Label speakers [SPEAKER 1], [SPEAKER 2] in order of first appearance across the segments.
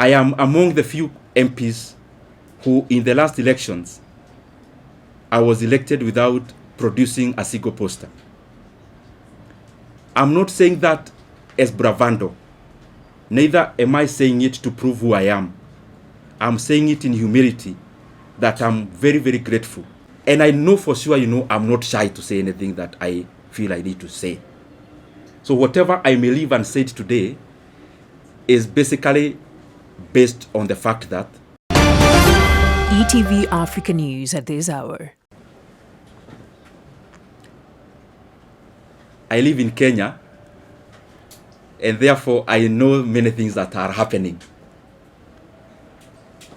[SPEAKER 1] I am among the few MPs who, in the last elections, I was elected without producing a single poster. I'm not saying that as bravado. Neither am I saying it to prove who I am. I'm saying it in humility, that I'm very, very grateful. And I know for sure, I'm not shy to say anything that I feel I need to say. So whatever I may live and say today is basically based on the fact that
[SPEAKER 2] ETV Africa News at this hour.
[SPEAKER 1] I live in Kenya, and therefore I know many things that are happening.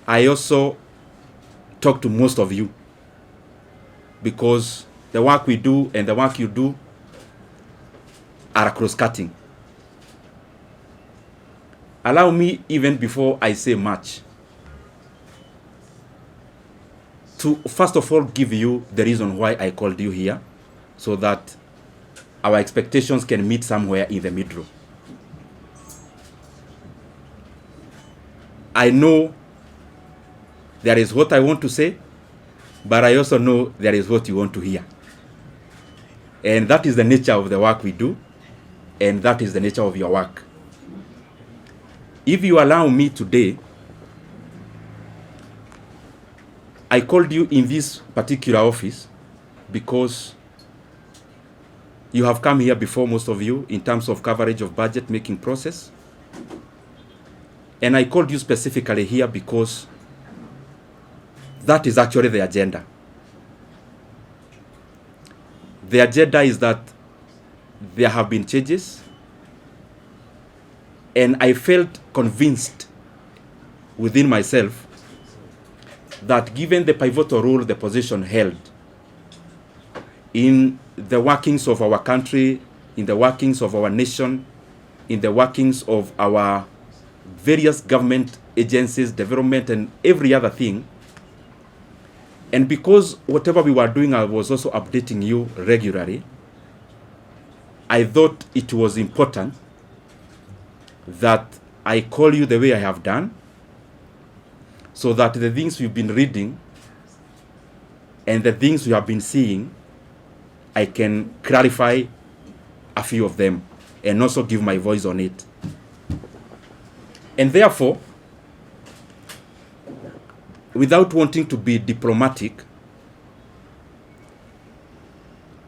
[SPEAKER 1] I also talk to most of you because the work we do and the work you do are cross-cutting. Allow me, even before I say much, to first of all give you the reason why I called you here, so that our expectations can meet somewhere in the middle. I know there is what I want to say, but I also know there is what you want to hear. And that is the nature of the work we do, and that is the nature of your work. If you allow me today, I called you in this particular office because you have come here before, most of you, in terms of coverage of budget making process. And I called you specifically here because that is actually the agenda. The agenda is that there have been changes, and I felt convinced within myself that given the pivotal role the position held in the workings of our country, in the workings of our nation, in the workings of our various government agencies, development, and every other thing, and because whatever we were doing, I was also updating you regularly, I thought it was important that I call you the way I have done, so that the things we've been reading and the things we have been seeing, I can clarify a few of them and also give my voice on it. And therefore, without wanting to be diplomatic,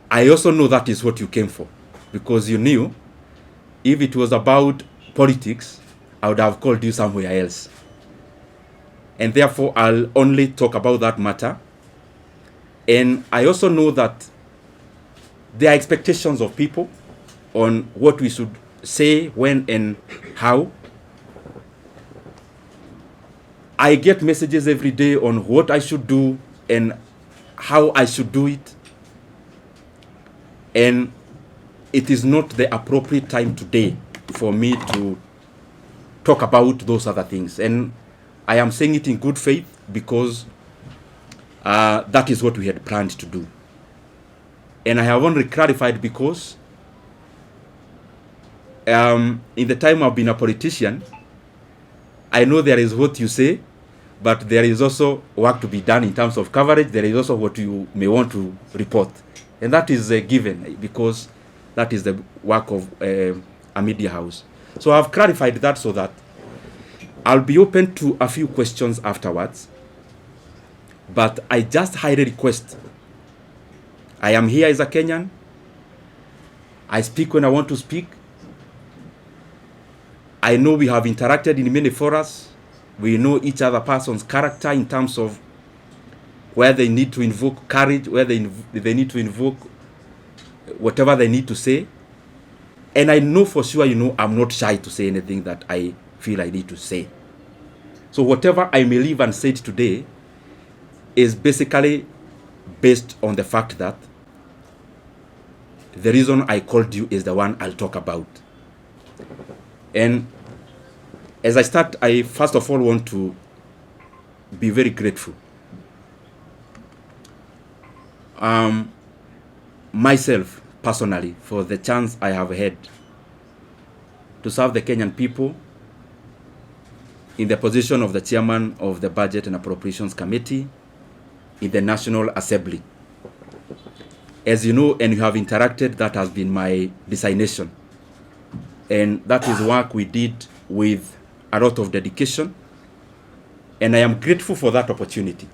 [SPEAKER 1] I also know that is what you came for, because you knew if it was about politics, I would have called you somewhere else. And therefore, I'll only talk about that matter. And I also know that there are expectations of people on what we should say, when, and how. I get messages every day on what I should do and how I should do it. And it is not the appropriate time today for me to talk about those other things. And I am saying it in good faith because that is what we had planned to do. And I have only clarified because in the time I've been a politician, I know there is what you say, but there is also work to be done in terms of coverage. There is also what you may want to report. And that is given because that is the work of a media house. So I've clarified that so that I'll be open to a few questions afterwards. But I just highly request, I am here as a Kenyan. I speak when I want to speak. I know we have interacted in many forums. We know each other person's character in terms of where they need to invoke courage, where they need to invoke whatever they need to say. And I know for sure, I'm not shy to say anything that I feel I need to say. So whatever I may live and say today is basically based on the fact that the reason I called you is the one I'll talk about. And as I start, I first of all want to be very grateful. Myself, personally, for the chance I have had to serve the Kenyan people in the position of the chairman of the Budget and Appropriations Committee in the National Assembly. As you know, and you have interacted, that has been my designation. And that is work we did with a lot of dedication. And I am grateful for that opportunity.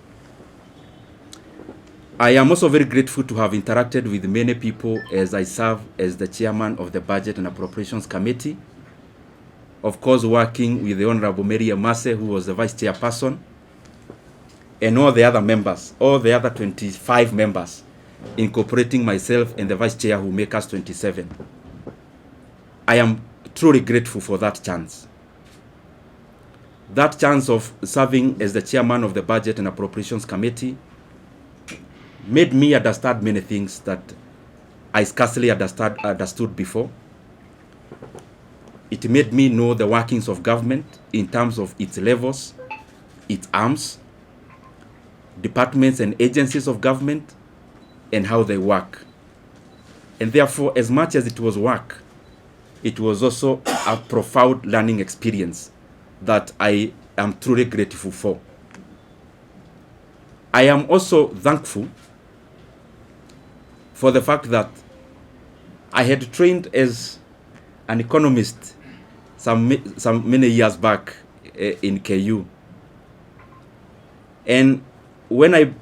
[SPEAKER 1] I am also very grateful to have interacted with many people as I serve as the chairman of the Budget and Appropriations Committee. Of course, working with the Honorable Mary Amase, who was the vice chairperson, and all the other members, all the other 25 members, incorporating myself and the vice chair who make us 27. I am truly grateful for that chance. That chance of serving as the chairman of the Budget and Appropriations Committee made me understand many things that I scarcely understood before. It made me know the workings of government in terms of its levels, its arms, departments and agencies of government, and how they work. And therefore, as much as it was work, it was also a profound learning experience that I am truly grateful for. I am also thankful for the fact that I had trained as an economist some many years back in KU. And when I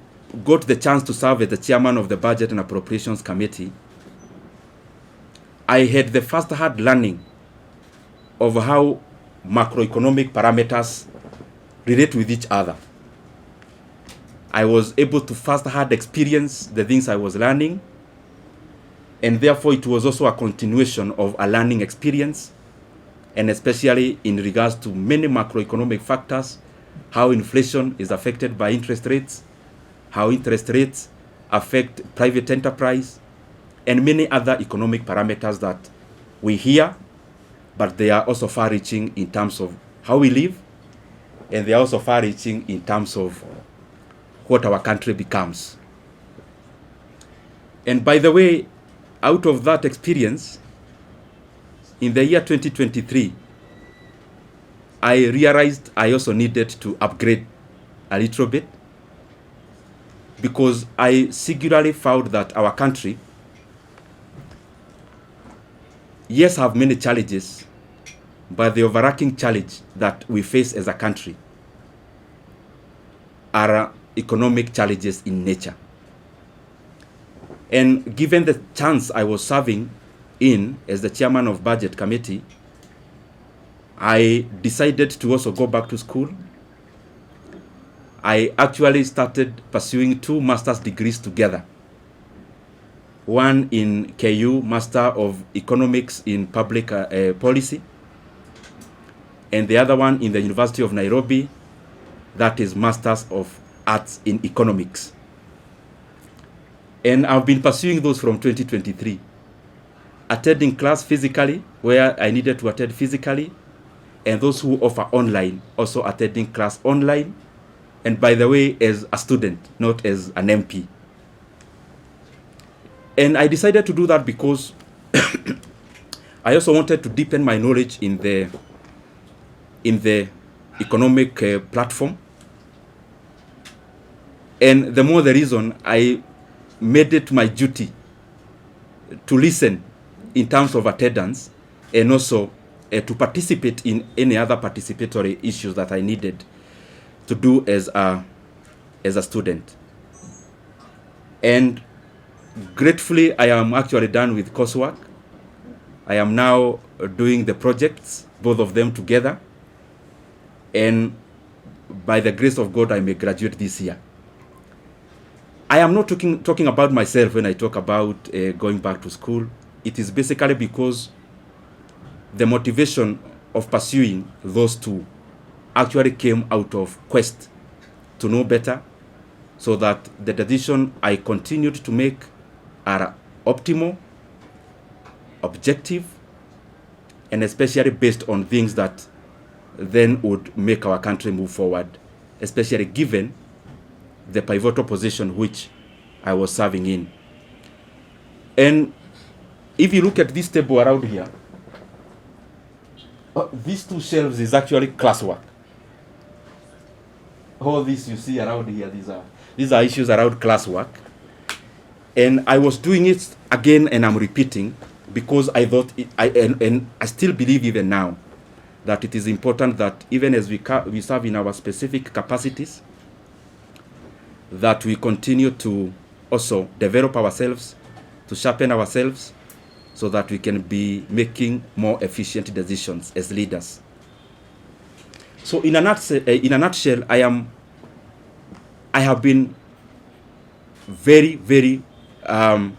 [SPEAKER 1] got the chance to serve as the chairman of the Budget and Appropriations Committee, I had the first-hand learning of how macroeconomic parameters relate with each other. I was able to first-hand experience the things I was learning, and therefore it was also a continuation of a learning experience, and especially in regards to many macroeconomic factors, how inflation is affected by interest rates, how interest rates affect private enterprise, and many other economic parameters that we hear, but they are also far-reaching in terms of how we live, and they are also far-reaching in terms of what our country becomes. And by the way, out of that experience, in the year 2023, I realized I also needed to upgrade a little bit, because I singularly found that our country, yes, have many challenges, but the overarching challenge that we face as a country are economic challenges in nature. And given the chance I was serving in as the chairman of Budget Committee, I decided to also go back to school. I actually started pursuing 2 master's degrees together. One in KU, Master of Economics in Public Policy, and the other one in the University of Nairobi, that is Masters of Arts in Economics. And I've been pursuing those from 2023, attending class physically where I needed to attend physically, and those who offer online also attending class online, and by the way, as a student, not as an MP. And I decided to do that because I also wanted to deepen my knowledge in the economic platform. And the more the reason, I made it my duty to listen in terms of attendance, and also to participate in any other participatory issues that I needed to do as a student. And gratefully, I am actually done with coursework. I am now doing the projects, both of them together. And by the grace of God, I may graduate this year. I am not talking about myself when I talk about going back to school. It is basically because the motivation of pursuing those 2 actually came out of quest to know better, so that the decision I continued to make are optimal, objective, and especially based on things that then would make our country move forward, especially given the pivotal position which I was serving in. And if you look at this table around here, these 2 shelves is actually classwork. all this you see around here, these are issues around classwork. And I was doing it again, and I'm repeating, because I thought, and I still believe even now, that it is important that even as we serve in our specific capacities, that we continue to also develop ourselves, to sharpen ourselves, so that we can be making more efficient decisions as leaders. So in a nutshell, I have been very, very, I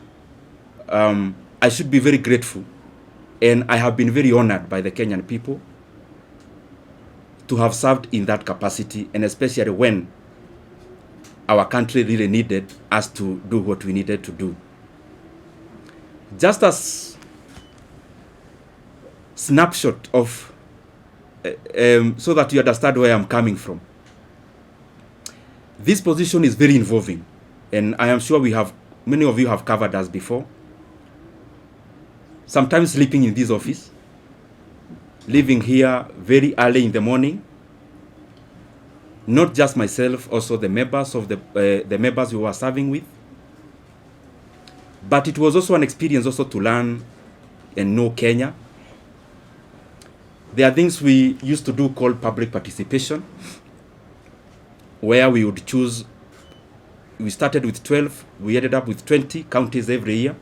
[SPEAKER 1] should be very grateful, and I have been very honored by the Kenyan people to have served in that capacity, and especially when our country really needed us to do what we needed to do. Just as snapshot of, so that you understand where I'm coming from. This position is very involving, and I am sure many of you have covered us before. Sometimes sleeping in this office, leaving here very early in the morning. Not just myself, also the members of the members we were serving with. But it was also an experience also to learn and know Kenya. There are things we used to do called public participation, where we would choose. We started with 12, we ended up with 20 counties every year,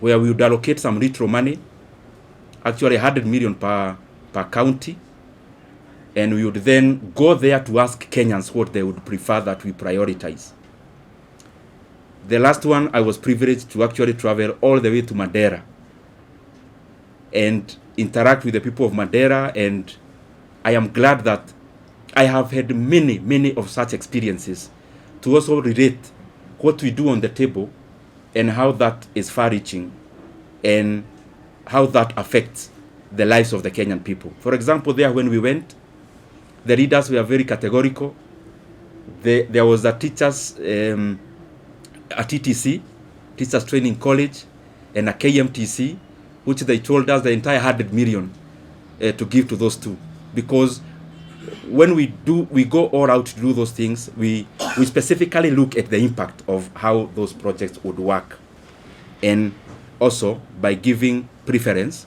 [SPEAKER 1] where we would allocate some retro money, actually 100 million per county, and we would then go there to ask Kenyans what they would prefer that we prioritize. The last one, I was privileged to actually travel all the way to Madeira and interact with the people of Madeira, and I am glad that I have had many of such experiences to also relate what we do on the table and how that is far-reaching and how that affects the lives of the Kenyan people. For example, there when we went, the leaders were very categorical. There was a teachers, a TTC, Teachers Training College, and a KMTC, which they told us the entire 100 million to give to those two. Because when we go all out to do those things, we specifically look at the impact of how those projects would work. And also by giving preference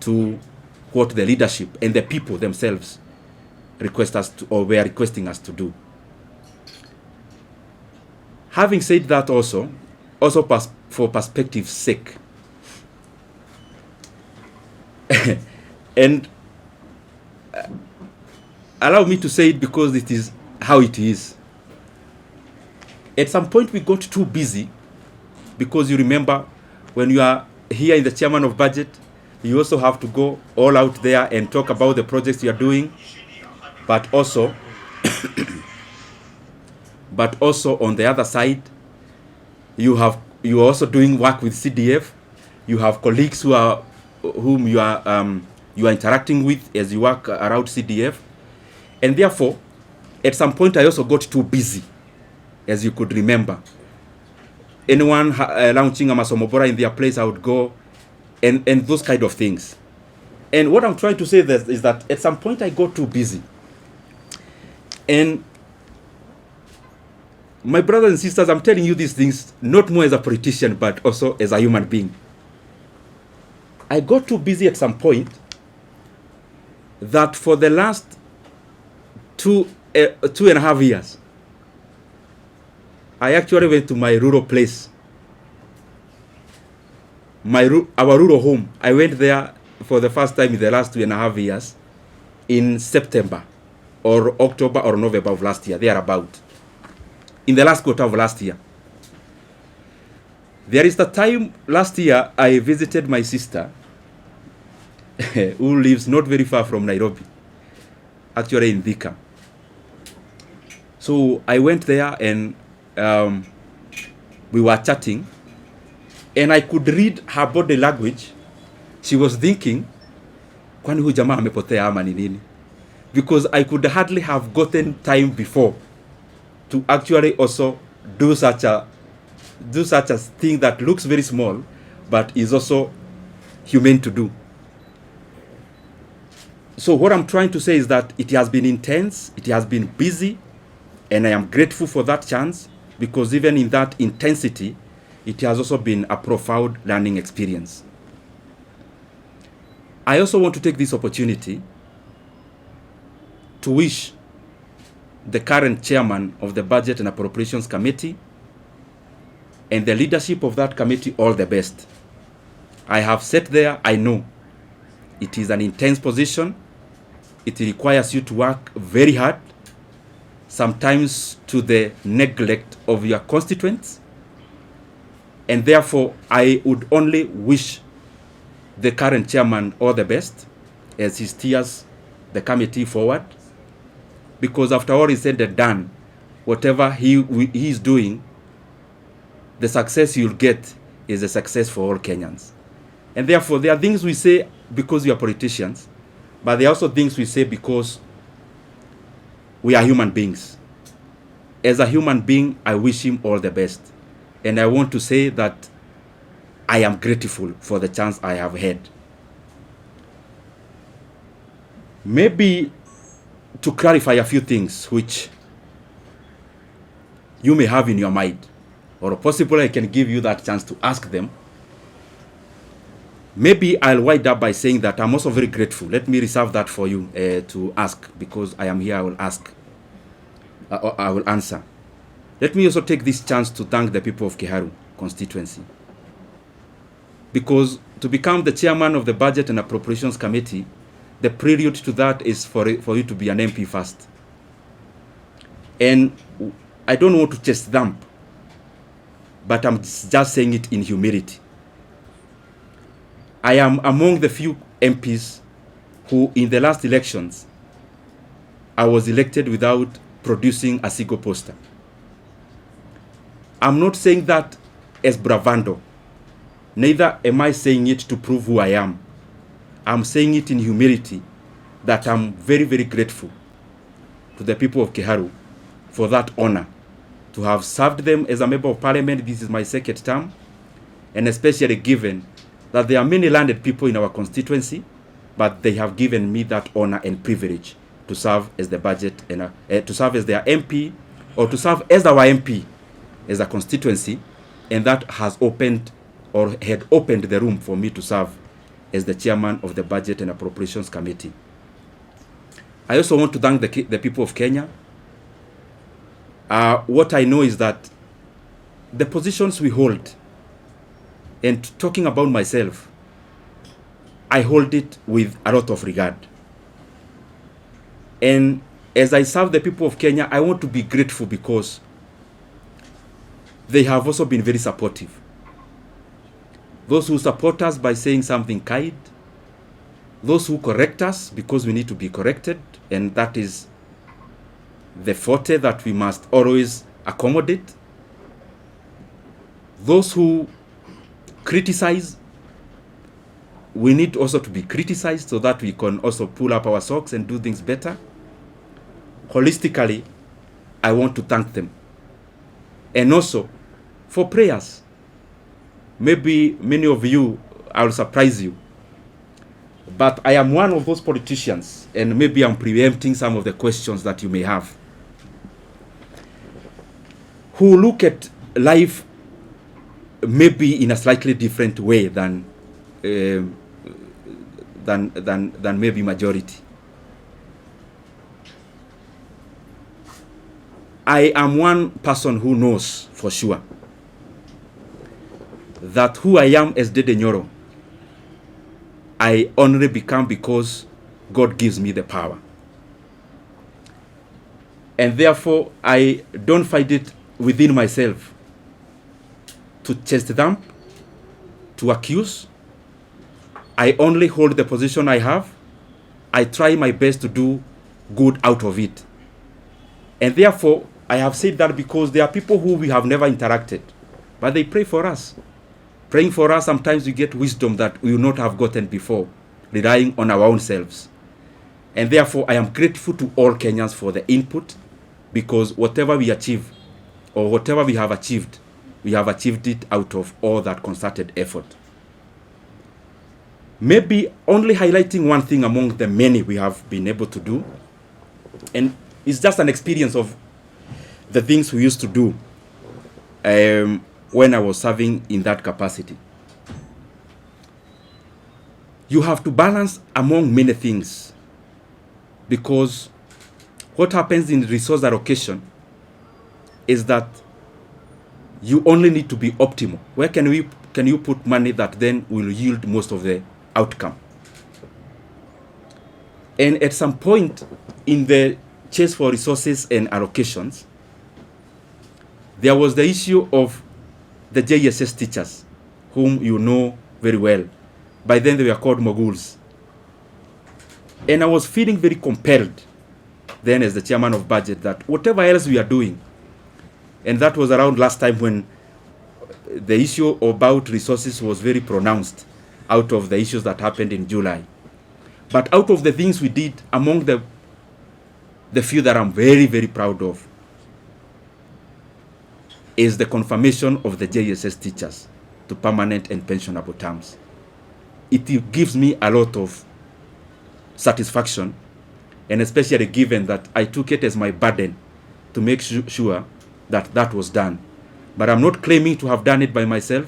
[SPEAKER 1] to what the leadership and the people themselves request us to, or were requesting us to do. Having said that, also for perspective's sake, and allow me to say it because it is how it is. At some point we got too busy, because you remember when you are here in the chairman of budget, you also have to go all out there and talk about the projects you are doing, but also on the other side, you are also doing work with CDF. You have colleagues whom you are interacting with as you work around CDF, and therefore, at some point, I also got too busy, as you could remember. Anyone launching a Masomobora in their place, I would go, and those kind of things. And what I'm trying to say is that at some point I got too busy. And my brothers and sisters, I'm telling you these things not more as a politician, but also as a human being. I got too busy at some point that for the last 2.5 years, I actually went to my rural place, our rural home. I went there for the first time in the last 2.5 years in September or October or November of last year, thereabout, in the last quarter of last year. There is the time last year I visited my sister who lives not very far from Nairobi, actually in Thika. So I went there and we were chatting, and I could read her body language. She was thinking, kwani huyu jamaa amepotea ama ni nini? Because I could hardly have gotten time before to actually also do such a thing that looks very small, but is also humane to do. So what I'm trying to say is that it has been intense, it has been busy, and I am grateful for that chance, because even in that intensity, it has also been a profound learning experience. I also want to take this opportunity to wish the current chairman of the Budget and Appropriations Committee and the leadership of that committee all the best. I have sat there, I know it is an intense position. It requires you to work very hard, sometimes to the neglect of your constituents. And therefore, I would only wish the current chairman all the best as he steers the committee forward. Because after all is said and done, whatever he is doing, the success you'll get is a success for all Kenyans. And therefore, there are things we say because we are politicians, but there are also things we say because we are human beings. As a human being, I wish him all the best. And I want to say that I am grateful for the chance I have had. Maybe to clarify a few things which you may have in your mind, or possibly I can give you that chance to ask them. Maybe I'll wind up by saying that I'm also very grateful. Let me reserve that for you to ask, because I am here, I will ask. I will answer. Let me also take this chance to thank the people of Kiharu constituency. Because to become the chairman of the Budget and Appropriations Committee, the prelude to that is for you to be an MP first. And I don't want to chest thump, but I'm just saying it in humility. I am among the few MPs who, in the last elections, I was elected without producing a single poster. I'm not saying that as bravado. Neither am I saying it to prove who I am. I'm saying it in humility, that I'm very, very grateful to the people of Kiharu for that honor, to have served them as a member of parliament. This is my second term, and especially given that there are many landed people in our constituency, but they have given me that honor and privilege to serve as the budget and to serve as their MP, or to serve as our MP as a constituency, and that has opened, or had opened, the room for me to serve as the chairman of the Budget and Appropriations Committee. I also want to thank the people of Kenya. What I know is that the positions we hold, and talking about myself, I hold it with a lot of regard. And as I serve the people of Kenya, I want to be grateful because they have also been very supportive. Those who support us by saying something kind, those who correct us because we need to be corrected, and that is the forte that we must always accommodate. Those who criticize, we need also to be criticized so that we can also pull up our socks and do things better. Holistically, I want to thank them. And also for prayers. Maybe many of you, I'll surprise you, but I am one of those politicians, and maybe I'm preempting some of the questions that you may have, who look at life maybe in a slightly different way than maybe majority. I am one person who knows for sure that who I am as Ndindi Nyoro, I only become because God gives me the power. And therefore, I don't find it within myself to chest thump, to accuse. I only hold the position I have. I try my best to do good out of it. And therefore, I have said that because there are people who we have never interacted, but they pray for us. Praying for us, sometimes we get wisdom that we will not have gotten before, relying on our own selves. And therefore, I am grateful to all Kenyans for the input, because whatever we achieve, or whatever we have achieved it out of all that concerted effort. maybe only highlighting one thing among the many we have been able to do, and it's just an experience of the things we used to do when I was serving in that capacity. You have to balance among many things, because what happens in resource allocation is that you only need to be optimal. Where can you put money that then will yield most of the outcome? And at some point in the chase for resources and allocations, there was the issue of the JSS teachers, whom you know very well. By then they were called moguls. And I was feeling very compelled then as the chairman of budget that whatever else we are doing, and that was around last time when the issue about resources was very pronounced out of the issues that happened in July. But out of the things we did, among the few that I'm very, very proud of, is the confirmation of the JSS teachers to permanent and pensionable terms. It gives me a lot of satisfaction, and especially given that I took it as my burden to make sure that that was done. But I'm not claiming to have done it by myself.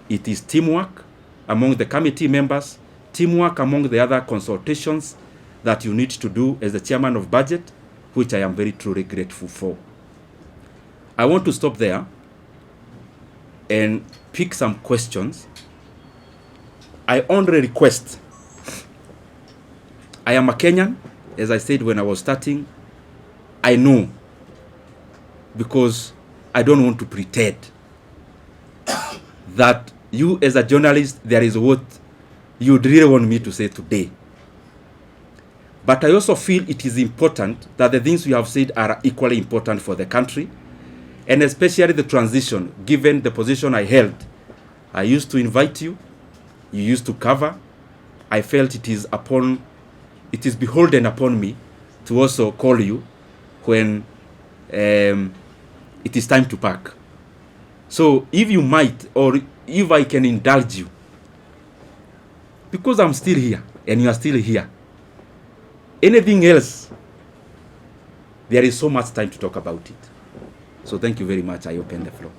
[SPEAKER 1] It is teamwork among the committee members, teamwork among the other consultations that you need to do as the chairman of budget, which I am very truly grateful for. I want to stop there and pick some questions. I only request, I am a Kenyan, as I said when I was starting. I know, because I don't want to pretend that you as a journalist, there is what you'd really want me to say today. But I also feel it is important that the things we have said are equally important for the country, and especially the transition, given the position I held. I used to invite you, you used to cover. I felt it is beholden upon me to also call you when it is time to pack. So if you might, or if I can indulge you, because I'm still here and you are still here, anything else, there is so much time to talk about it. So thank you very much. I open the floor.